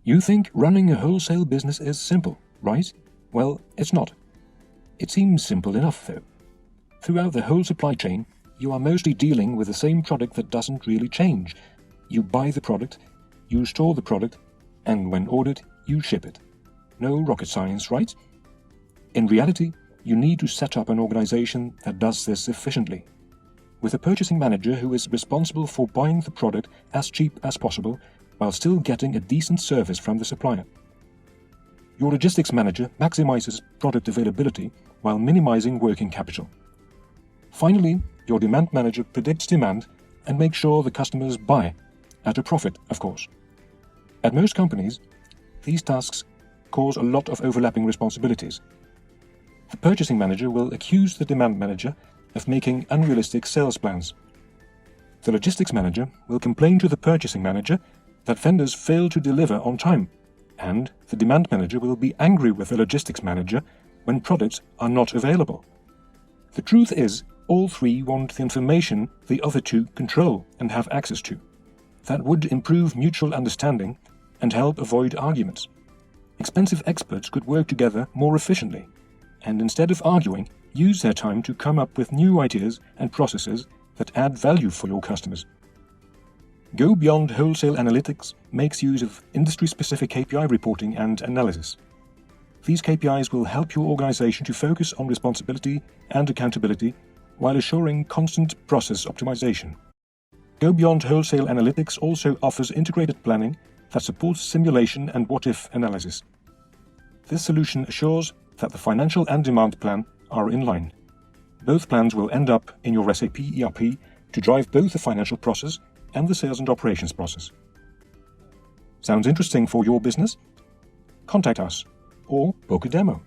You think running a wholesale business is simple, right? Well, it's not. It seems simple enough, though. Throughout the whole supply chain, you are mostly dealing with the same product that doesn't really change. You buy the product, you store the product, and when ordered, you ship it. No rocket science, right? In reality, you need to set up an organization that does this efficiently, with a purchasing manager who is responsible for buying the product as cheap as possible while still getting a decent service from the supplier. Your logistics manager maximizes product availability while minimizing working capital. Finally, your demand manager predicts demand and makes sure the customers buy, at a profit, of course. At most companies, these tasks cause a lot of overlapping responsibilities. The purchasing manager will accuse the demand manager of making unrealistic sales plans. The logistics manager will complain to the purchasing manager that vendors fail to deliver on time, and the demand manager will be angry with the logistics manager when products are not available. The truth is, all three want the information the other two control and have access to. That would improve mutual understanding and help avoid arguments. Expensive experts could work together more efficiently, and instead of arguing, use their time to come up with new ideas and processes that add value for your customers. Go Beyond Wholesale Analytics makes use of industry-specific KPI reporting and analysis. These KPIs will help your organization to focus on responsibility and accountability while assuring constant process optimization. Go Beyond Wholesale Analytics also offers integrated planning that supports simulation and what-if analysis. This solution assures that the financial and demand plan are in line. Both plans will end up in your SAP ERP to drive both the financial process and the sales and operations process. Sounds interesting for your business? Contact us or book a demo.